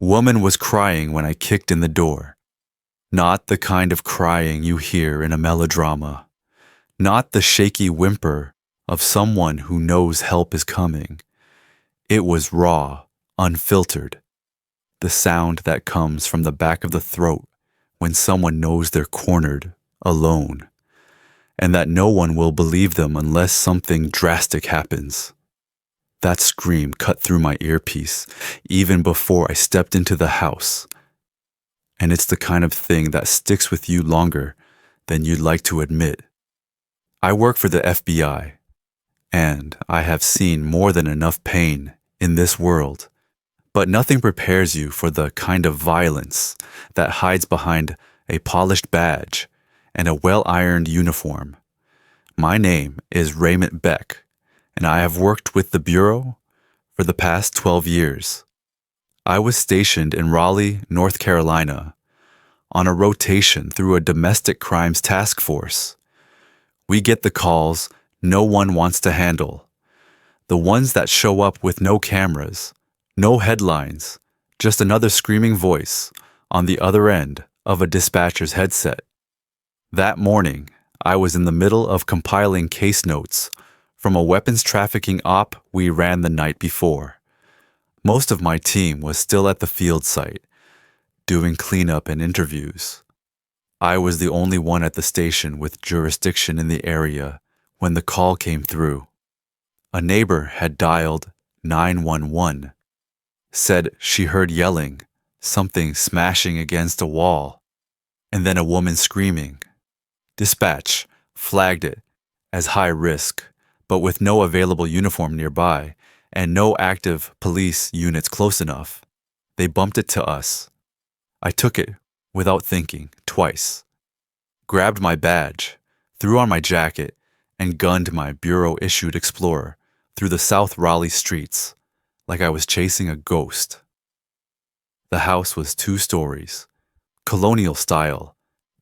Woman was crying when I kicked in the door. Not the kind of crying you hear in a melodrama. Not the shaky whimper of someone who knows help is coming. It was raw, unfiltered. The sound that comes from the back of the throat when someone knows they're cornered, alone, and that no one will believe them unless something drastic happens. That scream cut through my earpiece even before I stepped into the house. And it's the kind of thing that sticks with you longer than you'd like to admit. I work for the FBI, and I have seen more than enough pain in this world, but nothing prepares you for the kind of violence that hides behind a polished badge and a well-ironed uniform. My name is Raymond Beck, and I have worked with the Bureau for the past 12 years. I was stationed in Raleigh, North Carolina, on a rotation through a domestic crimes task force. We get the calls no one wants to handle, the ones that show up with no cameras, no headlines, just another screaming voice on the other end of a dispatcher's headset. That morning, I was in the middle of compiling case notes from a weapons trafficking op we ran the night before. Most of my team was still at the field site, doing cleanup and interviews. I was the only one at the station with jurisdiction in the area when the call came through. A neighbor had dialed 911, said she heard yelling, something smashing against a wall, and then a woman screaming. Dispatch flagged it as high risk, but with no available uniform nearby and no active police units close enough, they bumped it to us. I took it without thinking twice, grabbed my badge, threw on my jacket, and gunned my Bureau-issued Explorer through the South Raleigh streets like I was chasing a ghost. The house was 2 stories, colonial style,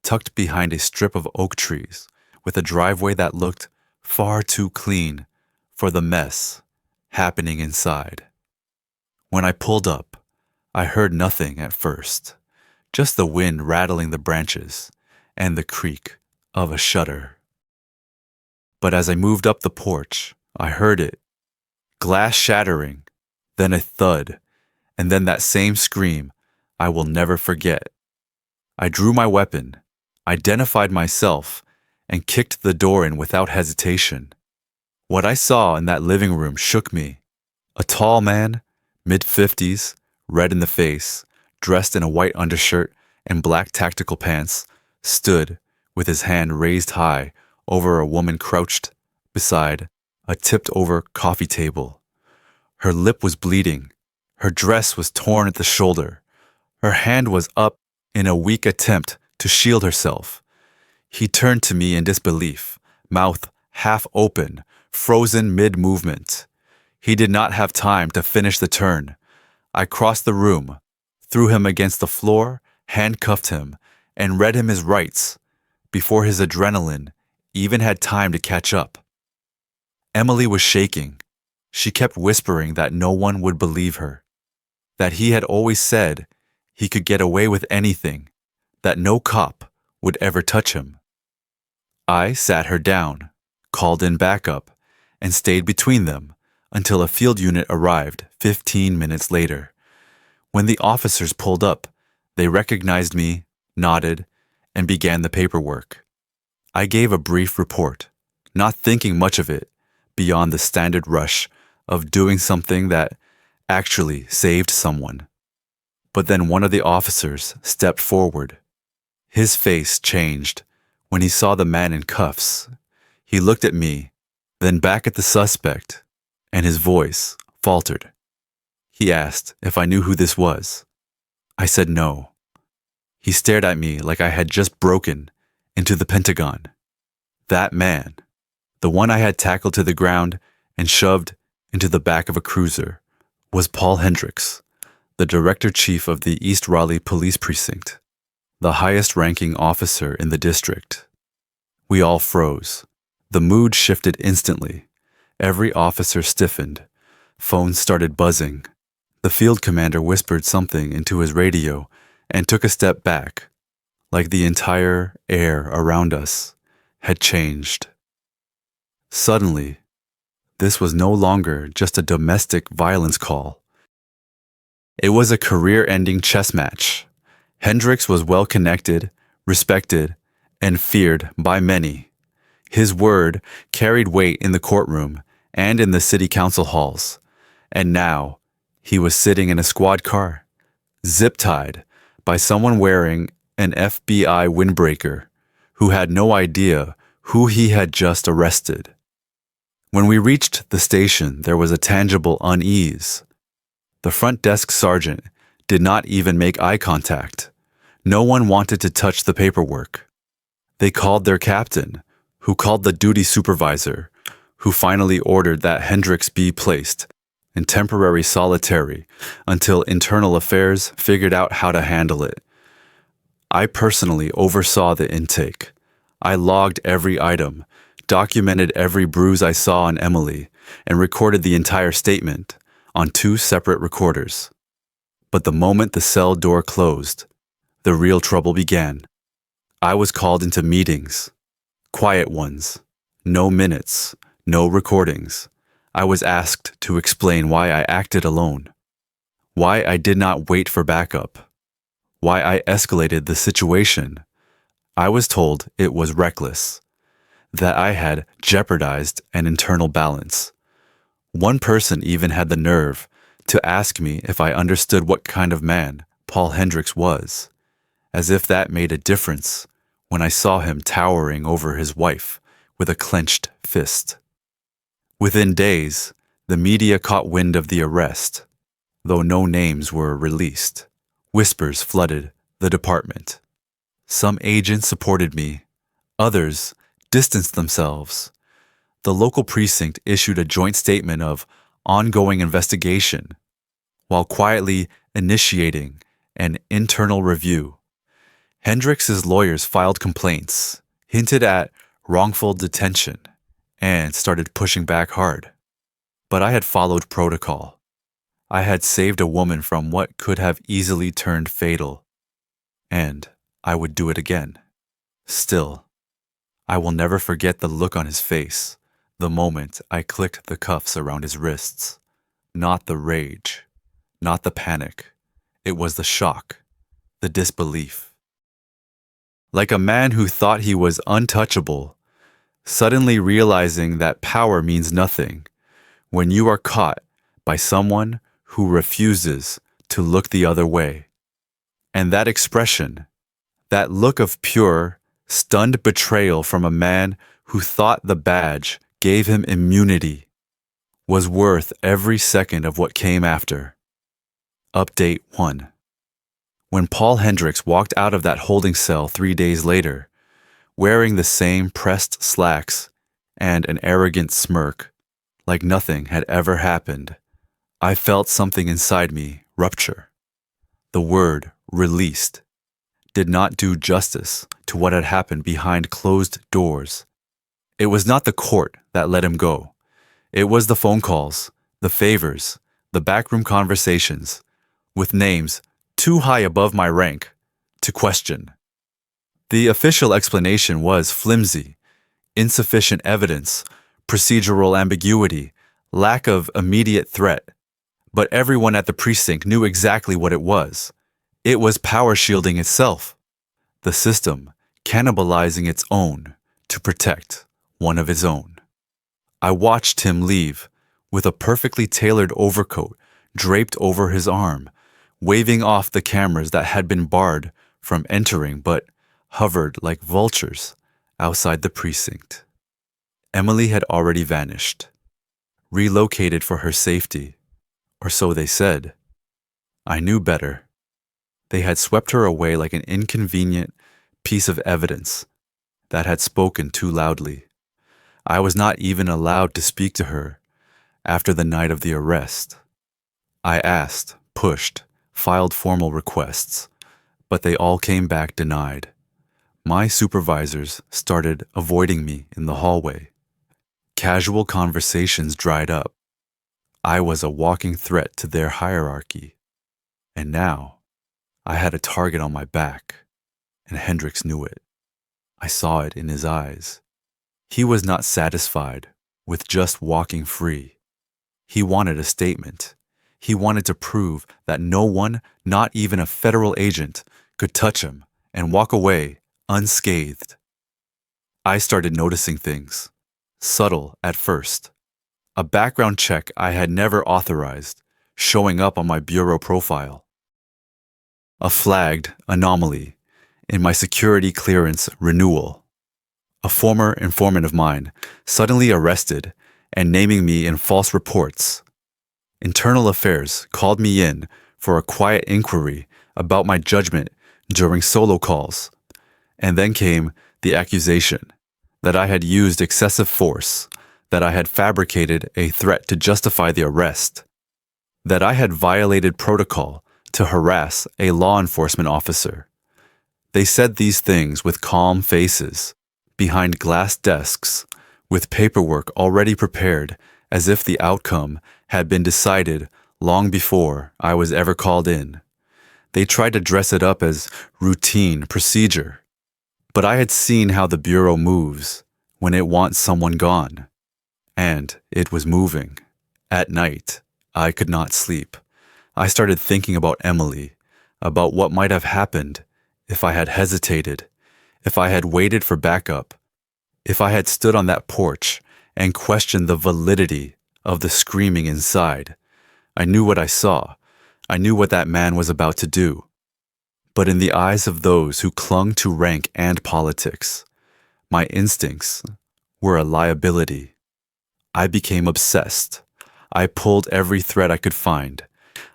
tucked behind a strip of oak trees with a driveway that looked far too clean for the mess happening inside. When I pulled up, I heard nothing at first, just the wind rattling the branches and the creak of a shutter. But as I moved up the porch, I heard it, glass shattering, then a thud, and then that same scream I will never forget. I drew my weapon, identified myself, and kicked the door in without hesitation. What I saw in that living room shook me. A tall man, mid-50s, red in the face, dressed in a white undershirt and black tactical pants, stood with his hand raised high over a woman crouched beside a tipped-over coffee table. Her lip was bleeding. Her dress was torn at the shoulder. Her hand was up in a weak attempt to shield herself. He turned to me in disbelief, mouth half open, frozen mid-movement. He did not have time to finish the turn. I crossed the room, threw him against the floor, handcuffed him, and read him his rights before his adrenaline even had time to catch up. Emily was shaking. She kept whispering that no one would believe her, that he had always said he could get away with anything, that no cop would ever touch him. I sat her down, called in backup, and stayed between them until a field unit arrived 15 minutes later. When the officers pulled up, they recognized me, nodded, and began the paperwork. I gave a brief report, not thinking much of it beyond the standard rush of doing something that actually saved someone. But then one of the officers stepped forward. His face changed when he saw the man in cuffs. He looked at me, then back at the suspect, and his voice faltered. He asked if I knew who this was. I said no. He stared at me like I had just broken into the Pentagon. That man, the one I had tackled to the ground and shoved into the back of a cruiser, was Paul Hendricks, the Director-Chief of the East Raleigh Police Precinct, the highest-ranking officer in the district. We all froze. The mood shifted instantly. Every officer stiffened. Phones started buzzing. The field commander whispered something into his radio and took a step back, like the entire air around us had changed. Suddenly, this was no longer just a domestic violence call. It was a career-ending chess match. Hendricks was well-connected, respected, and feared by many. His word carried weight in the courtroom and in the city council halls. And now, he was sitting in a squad car, zip-tied by someone wearing an FBI windbreaker who had no idea who he had just arrested. When we reached the station, there was a tangible unease. The front desk sergeant did not even make eye contact. No one wanted to touch the paperwork. They called their captain, who called the duty supervisor, who finally ordered that Hendricks be placed in temporary solitary until internal affairs figured out how to handle it. I personally oversaw the intake. I logged every item, documented every bruise I saw on Emily, and recorded the entire statement on 2 separate recorders. But the moment the cell door closed, the real trouble began. I was called into meetings, quiet ones, no minutes, no recordings. I was asked to explain why I acted alone, why I did not wait for backup, why I escalated the situation. I was told it was reckless, that I had jeopardized an internal balance. One person even had the nerve to ask me if I understood what kind of man Paul Hendricks was, as if that made a difference when I saw him towering over his wife with a clenched fist. Within days, the media caught wind of the arrest. Though no names were released, whispers flooded the department. Some agents supported me, others distanced themselves. The local precinct issued a joint statement of ongoing investigation, while quietly initiating an internal review. Hendricks' lawyers filed complaints, hinted at wrongful detention, and started pushing back hard. But I had followed protocol. I had saved a woman from what could have easily turned fatal, and I would do it again. Still, I will never forget the look on his face the moment I clicked the cuffs around his wrists. Not the rage, not the panic. It was the shock, the disbelief. Like a man who thought he was untouchable, suddenly realizing that power means nothing when you are caught by someone who refuses to look the other way. And that expression, that look of pure, stunned betrayal from a man who thought the badge gave him immunity, was worth every second of what came after. Update 1. When Paul Hendricks walked out of that holding cell 3 days later, wearing the same pressed slacks and an arrogant smirk, like nothing had ever happened, I felt something inside me rupture. The word released did not do justice to what had happened behind closed doors. It was not the court that let him go. It was the phone calls, the favors, the backroom conversations, with names too high above my rank to question. The official explanation was flimsy, insufficient evidence, procedural ambiguity, lack of immediate threat. But everyone at the precinct knew exactly what it was. It was power shielding itself. The system cannibalizing its own to protect one of its own. I watched him leave with a perfectly tailored overcoat draped over his arm, waving off the cameras that had been barred from entering but hovered like vultures outside the precinct. Emily had already vanished, relocated for her safety, or so they said. I knew better. They had swept her away like an inconvenient piece of evidence that had spoken too loudly. I was not even allowed to speak to her after the night of the arrest. I asked, pushed, filed formal requests, but they all came back denied. My supervisors started avoiding me in the hallway. Casual conversations dried up. I was a walking threat to their hierarchy. And now, I had a target on my back, and Hendricks knew it. I saw it in his eyes. He was not satisfied with just walking free. He wanted a statement. He wanted to prove that no one, not even a federal agent, could touch him and walk away unscathed. I started noticing things, subtle at first. A background check I had never authorized, showing up on my bureau profile. A flagged anomaly in my security clearance renewal. A former informant of mine suddenly arrested and naming me in false reports. Internal Affairs called me in for a quiet inquiry about my judgment during solo calls. And then came the accusation that I had used excessive force, that I had fabricated a threat to justify the arrest, that I had violated protocol to harass a law enforcement officer. They said these things with calm faces, behind glass desks, with paperwork already prepared as if the outcome had been decided long before I was ever called in. They tried to dress it up as routine procedure. But I had seen how the Bureau moves when it wants someone gone. And it was moving. At night, I could not sleep. I started thinking about Emily, about what might have happened if I had hesitated, if I had waited for backup, if I had stood on that porch and questioned the validity of the screaming inside. I knew what I saw. I knew what that man was about to do. But in the eyes of those who clung to rank and politics, my instincts were a liability. I became obsessed. I pulled every thread I could find.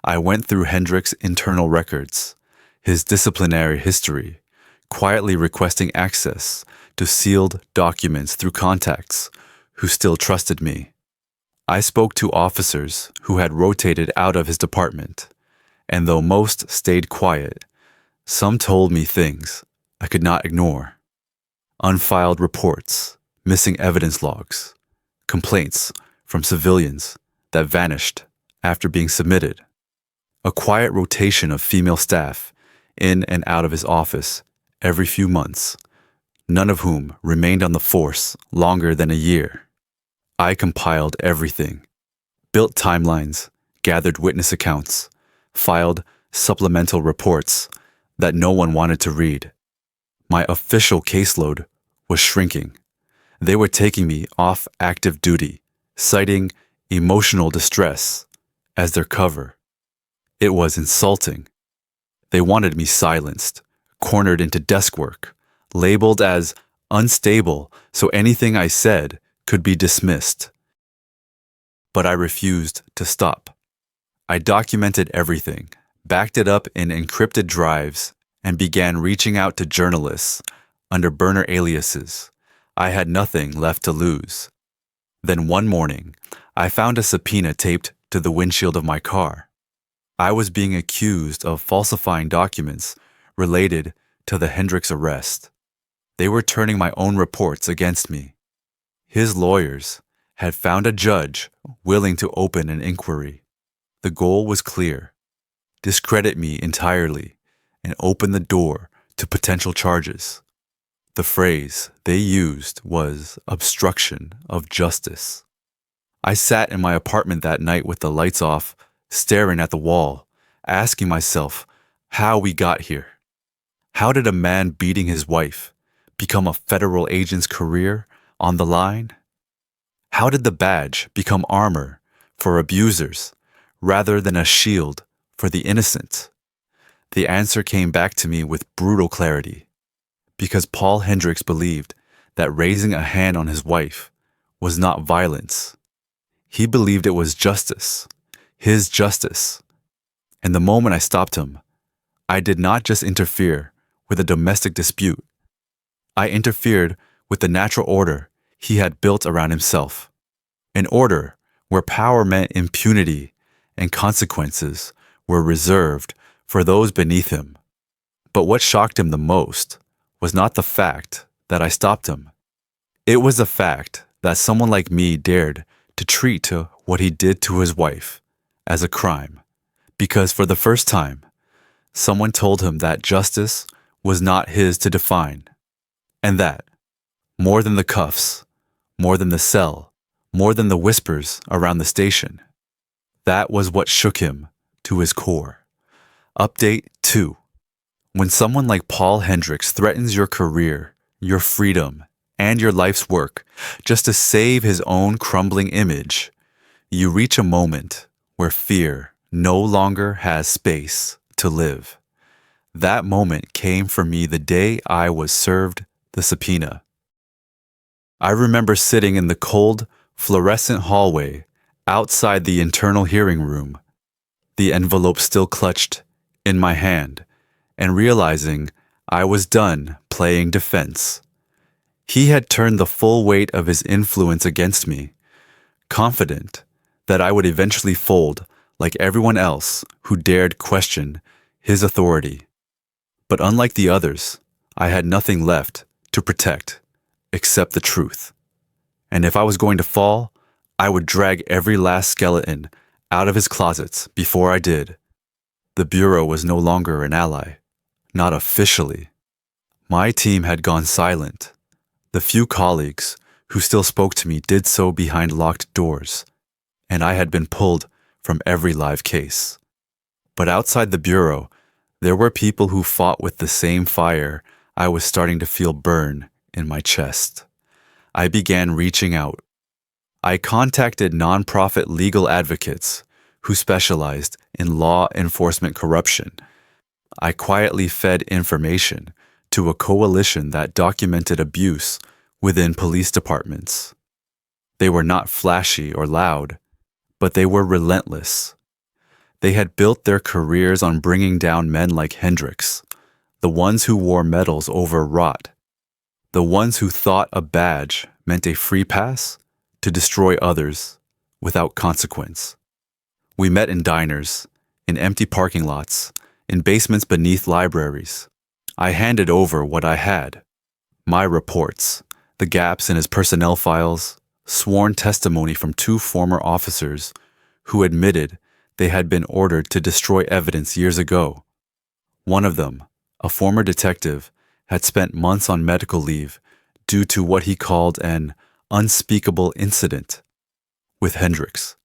I went through Hendricks' internal records, his disciplinary history, quietly requesting access to sealed documents through contacts who still trusted me. I spoke to officers who had rotated out of his department, and though most stayed quiet, some told me things I could not ignore. Unfiled reports, missing evidence logs, complaints from civilians that vanished after being submitted. A quiet rotation of female staff in and out of his office every few months, none of whom remained on the force longer than a year. I compiled everything, built timelines, gathered witness accounts, filed supplemental reports that no one wanted to read. My official caseload was shrinking. They were taking me off active duty, citing emotional distress as their cover. It was insulting. They wanted me silenced, cornered into desk work, labeled as unstable so anything I said could be dismissed. But I refused to stop. I documented everything, backed it up in encrypted drives, and began reaching out to journalists under burner aliases. I had nothing left to lose. Then one morning, I found a subpoena taped to the windshield of my car. I was being accused of falsifying documents related to the Hendricks arrest. They were turning my own reports against me. His lawyers had found a judge willing to open an inquiry. The goal was clear: discredit me entirely and open the door to potential charges. The phrase they used was obstruction of justice. I sat in my apartment that night with the lights off, staring at the wall, asking myself how we got here. How did a man beating his wife become a federal agent's career on the line? How did the badge become armor for abusers rather than a shield for the innocent? The answer came back to me with brutal clarity. Because Paul Hendricks believed that raising a hand on his wife was not violence. He believed it was justice, his justice. And the moment I stopped him, I did not just interfere with a domestic dispute. I interfered with the natural order he had built around himself. An order where power meant impunity and consequences were reserved for those beneath him. But what shocked him the most was not the fact that I stopped him. It was the fact that someone like me dared to treat to what he did to his wife as a crime, because for the first time, someone told him that justice was not his to define, and that, more than the cuffs, more than the cell, more than the whispers around the station, that was what shook him to his core. Update 2. When someone like Paul Hendricks threatens your career, your freedom, and your life's work just to save his own crumbling image, you reach a moment where fear no longer has space to live. That moment came for me the day I was served the subpoena. I remember sitting in the cold, fluorescent hallway outside the internal hearing room, the envelope still clutched in my hand, and realizing I was done playing defense. He had turned the full weight of his influence against me, confident that I would eventually fold like everyone else who dared question his authority. But unlike the others, I had nothing left to protect except the truth. And if I was going to fall, I would drag every last skeleton out of his closets before I did. The Bureau was no longer an ally, not officially. My team had gone silent. The few colleagues who still spoke to me did so behind locked doors, and I had been pulled from every live case. But outside the Bureau, there were people who fought with the same fire I was starting to feel burn in my chest. I began reaching out. I contacted nonprofit legal advocates who specialized in law enforcement corruption. I quietly fed information to a coalition that documented abuse within police departments. They were not flashy or loud, but they were relentless. They had built their careers on bringing down men like Hendricks, the ones who wore medals over rot, the ones who thought a badge meant a free pass to destroy others without consequence. We met in diners, in empty parking lots, in basements beneath libraries. I handed over what I had: my reports, the gaps in his personnel files, sworn testimony from 2 former officers who admitted they had been ordered to destroy evidence years ago. One of them, a former detective, had spent months on medical leave due to what he called an unspeakable incident with Hendricks.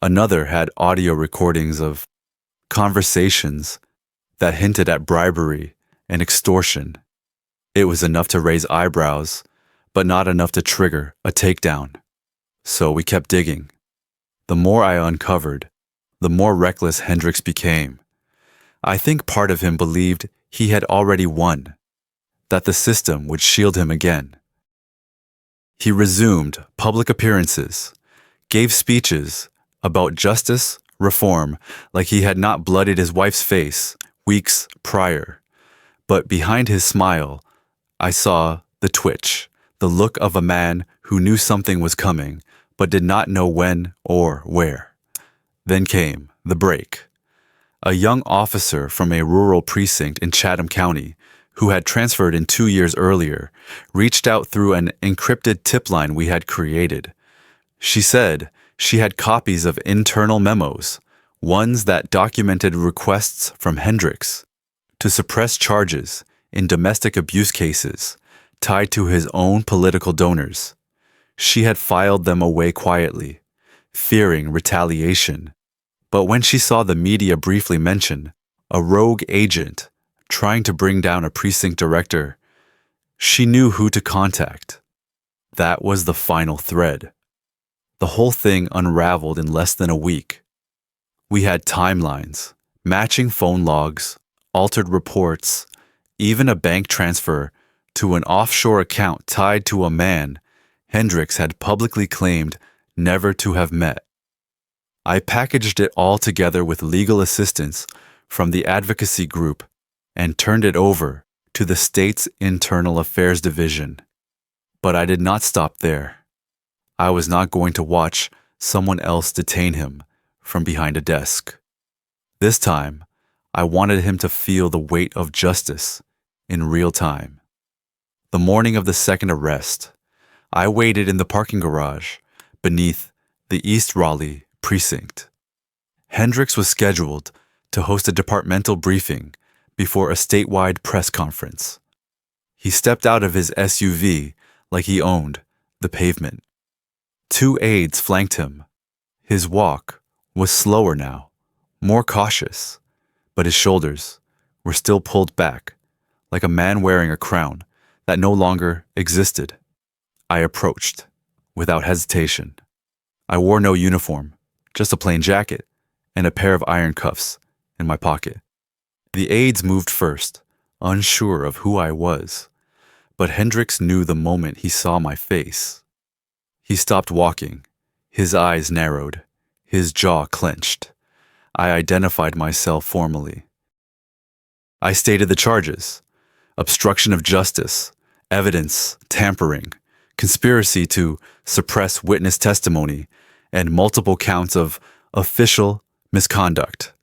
Another had audio recordings of conversations that hinted at bribery and extortion. It was enough to raise eyebrows, but not enough to trigger a takedown. So we kept digging. The more I uncovered, the more reckless Hendricks became. I think part of him believed he had already won, that the system would shield him again. He resumed public appearances, gave speeches about justice, reform, like he had not bloodied his wife's face weeks prior. But behind his smile, I saw the twitch, the look of a man who knew something was coming, but did not know when or where. Then came the break. A young officer from a rural precinct in Chatham County, who had transferred in 2 years earlier, reached out through an encrypted tip line we had created. She said she had copies of internal memos, ones that documented requests from Hendricks to suppress charges in domestic abuse cases tied to his own political donors. She had filed them away quietly, fearing retaliation. But when she saw the media briefly mention a rogue agent trying to bring down a precinct director, she knew who to contact. That was the final thread. The whole thing unraveled in less than a week. We had timelines, matching phone logs, altered reports, even a bank transfer to an offshore account tied to a man Hendricks had publicly claimed never to have met. I packaged it all together with legal assistance from the advocacy group and turned it over to the state's Internal Affairs Division. But I did not stop there. I was not going to watch someone else detain him from behind a desk. This time, I wanted him to feel the weight of justice in real time. The morning of the second arrest, I waited in the parking garage beneath the East Raleigh precinct. Hendricks was scheduled to host a departmental briefing before a statewide press conference. He stepped out of his SUV like he owned the pavement. 2 aides flanked him. His walk was slower now, more cautious, but his shoulders were still pulled back, like a man wearing a crown that no longer existed. I approached, without hesitation. I wore no uniform, just a plain jacket and a pair of iron cuffs in my pocket. The aides moved first, unsure of who I was, but Hendricks knew the moment he saw my face. He stopped walking, his eyes narrowed, his jaw clenched. I identified myself formally. I stated the charges: obstruction of justice, evidence tampering, conspiracy to suppress witness testimony, and multiple counts of official misconduct.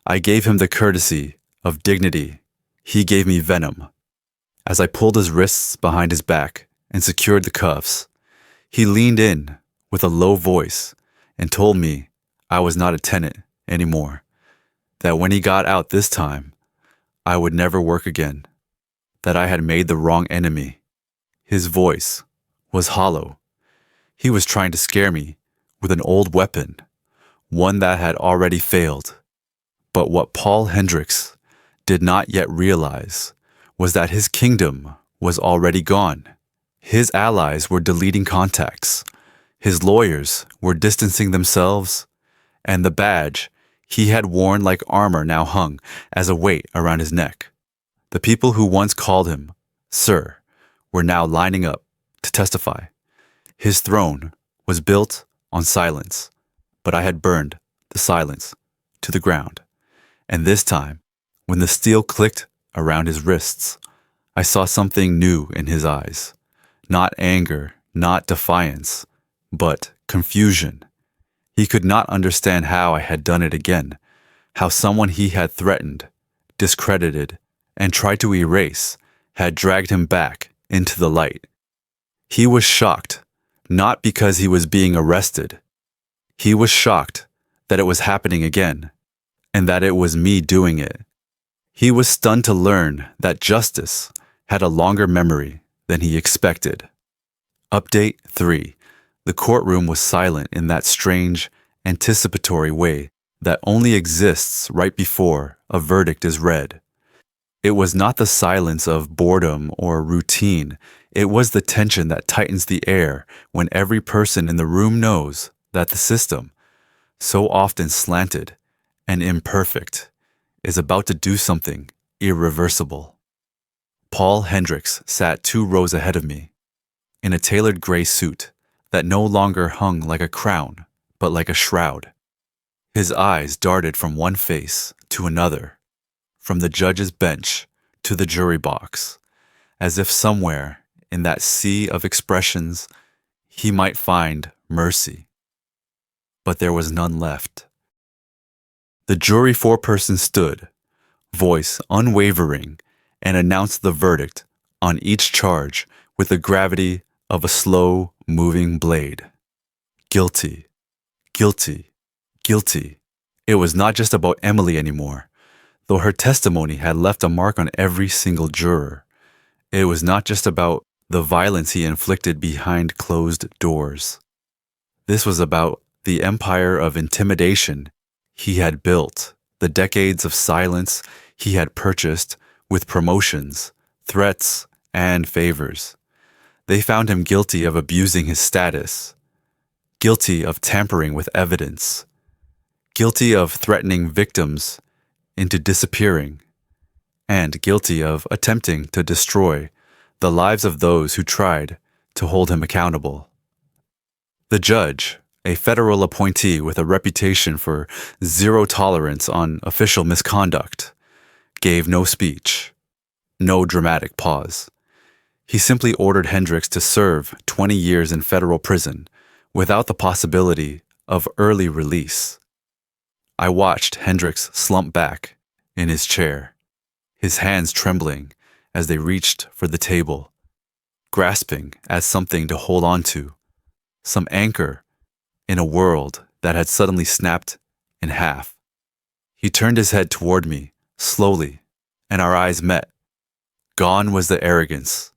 I gave him the courtesy of dignity. He gave me venom. As I pulled his wrists behind his back and secured the cuffs, he leaned in with a low voice and told me I was not a tenant anymore, that when he got out this time, I would never work again, that I had made the wrong enemy. His voice was hollow. He was trying to scare me with an old weapon, one that had already failed. But what Paul Hendricks did not yet realize was that his kingdom was already gone. His allies were deleting contacts. His lawyers were distancing themselves, and the badge he had worn like armor now hung as a weight around his neck. The people who once called him Sir were now lining up to testify. His throne was built on silence, but I had burned the silence to the ground. And this time, when the steel clicked around his wrists, I saw something new in his eyes. Not anger, not defiance, but confusion. He could not understand how I had done it again, how someone he had threatened, discredited, and tried to erase had dragged him back into the light. He was shocked, not because he was being arrested. He was shocked that it was happening again, and that it was me doing it. He was stunned to learn that justice had a longer memory than he expected. Update 3. The courtroom was silent in that strange, anticipatory way that only exists right before a verdict is read. It was not the silence of boredom or routine. It was the tension that tightens the air when every person in the room knows that the system, so often slanted and imperfect, is about to do something irreversible. Paul Hendricks sat 2 rows ahead of me, in a tailored gray suit that no longer hung like a crown, but like a shroud. His eyes darted from one face to another, from the judge's bench to the jury box, as if somewhere in that sea of expressions he might find mercy. But there was none left. The jury foreperson stood, voice unwavering, and announced the verdict on each charge with the gravity of a slow-moving blade. Guilty, guilty, guilty. It was not just about Emily anymore, though her testimony had left a mark on every single juror. It was not just about the violence he inflicted behind closed doors. This was about the empire of intimidation he had built, the decades of silence he had purchased with promotions, threats, and favors. They found him guilty of abusing his status, guilty of tampering with evidence, guilty of threatening victims into disappearing, and guilty of attempting to destroy the lives of those who tried to hold him accountable. The judge, a federal appointee with a reputation for zero tolerance on official misconduct, gave no speech, no dramatic pause. He simply ordered Hendricks to serve 20 years in federal prison without the possibility of early release. I watched Hendricks slump back in his chair, his hands trembling as they reached for the table, grasping at something to hold on to, some anchor in a world that had suddenly snapped in half. He turned his head toward me, slowly, and our eyes met. Gone was the arrogance.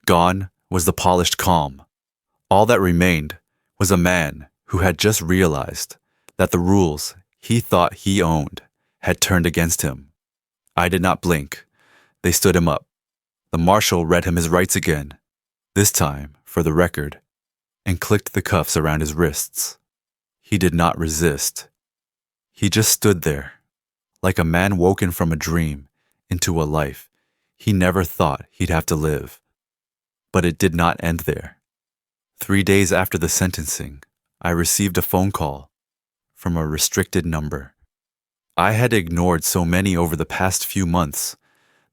Gone was the polished calm. All that remained was a man who had just realized that the rules he thought he owned had turned against him. I did not blink. They stood him up. The marshal read him his rights again, this time for the record, and clicked the cuffs around his wrists. He did not resist. He just stood there, like a man woken from a dream into a life he never thought he'd have to live. But it did not end there. 3 days after the sentencing, I received a phone call from a restricted number. I had ignored so many over the past few months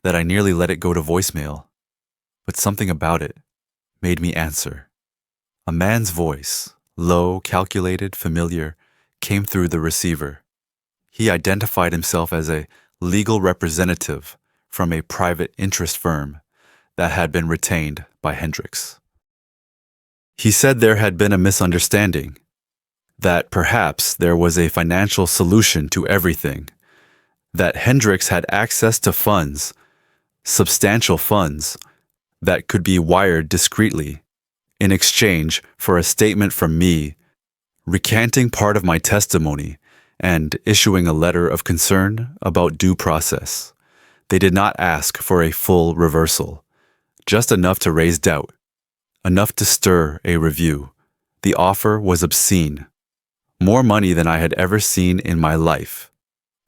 that I nearly let it go to voicemail. But something about it made me answer. A man's voice, low, calculated, familiar, came through the receiver. He identified himself as a legal representative from a private interest firm that had been retained by Hendricks. He said there had been a misunderstanding, that perhaps there was a financial solution to everything, that Hendricks had access to funds, substantial funds, that could be wired discreetly in exchange for a statement from me recanting part of my testimony and issuing a letter of concern about due process. They did not ask for a full reversal, just enough to raise doubt, enough to stir a review. The offer was obscene, more money than I had ever seen in my life,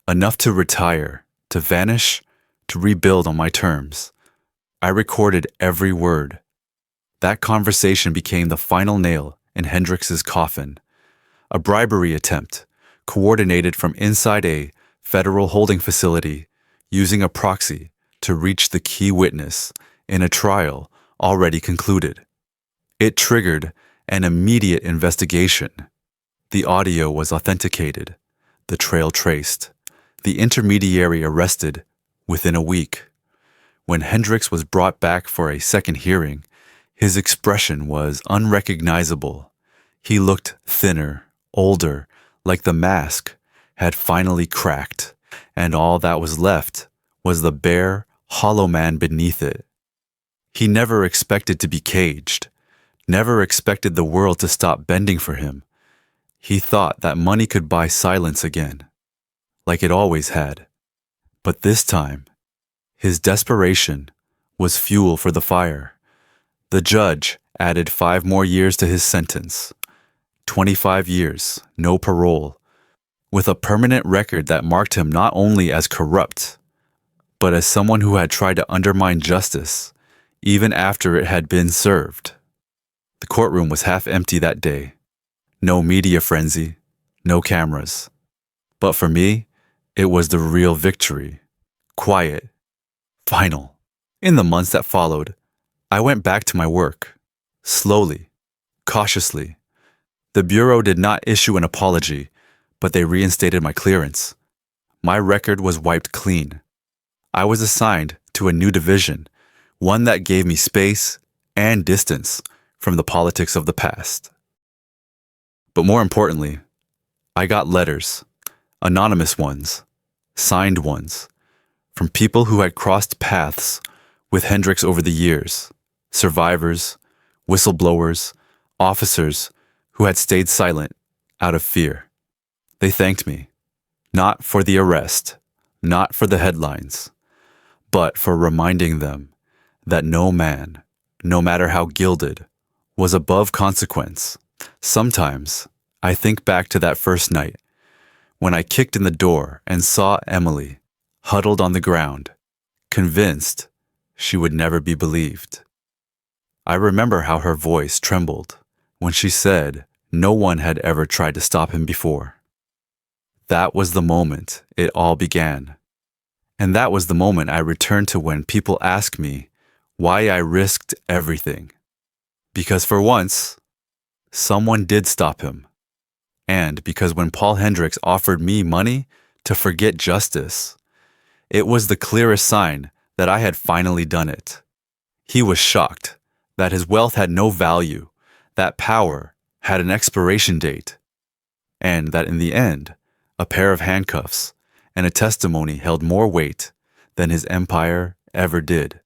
enough to retire, to vanish, to rebuild on my terms. I recorded every word. That conversation became the final nail in Hendricks's coffin, a bribery attempt, coordinated from inside a federal holding facility, using a proxy to reach the key witness in a trial already concluded. It triggered an immediate investigation. The audio was authenticated, the trail traced, the intermediary arrested within a week. When Hendricks was brought back for a second hearing, his expression was unrecognizable. He looked thinner, older, like the mask had finally cracked, and all that was left was the bare, hollow man beneath it. He never expected to be caged, never expected the world to stop bending for him. He thought that money could buy silence again, like it always had. But this time, his desperation was fuel for the fire. The judge added 5 more years to his sentence. 25 years, no parole, with a permanent record that marked him not only as corrupt, but as someone who had tried to undermine justice, even after it had been served. The courtroom was half empty that day. No media frenzy, no cameras. But for me, it was the real victory. Quiet. Final. In the months that followed, I went back to my work. Slowly. Cautiously. The Bureau did not issue an apology, but they reinstated my clearance. My record was wiped clean. I was assigned to a new division, one that gave me space and distance from the politics of the past. But more importantly, I got letters, anonymous ones, signed ones, from people who had crossed paths with Hendricks over the years, survivors, whistleblowers, officers who had stayed silent out of fear. They thanked me, not for the arrest, not for the headlines, but for reminding them that no man, no matter how gilded, was above consequence. Sometimes I think back to that first night when I kicked in the door and saw Emily huddled on the ground, convinced she would never be believed. I remember how her voice trembled when she said no one had ever tried to stop him before. That was the moment it all began. And that was the moment I returned to when people ask me why I risked everything. Because for once, someone did stop him. And because when Paul Hendricks offered me money to forget justice, it was the clearest sign that I had finally done it. He was shocked that his wealth had no value, that power had an expiration date, and that in the end, a pair of handcuffs and a testimony held more weight than his empire ever did.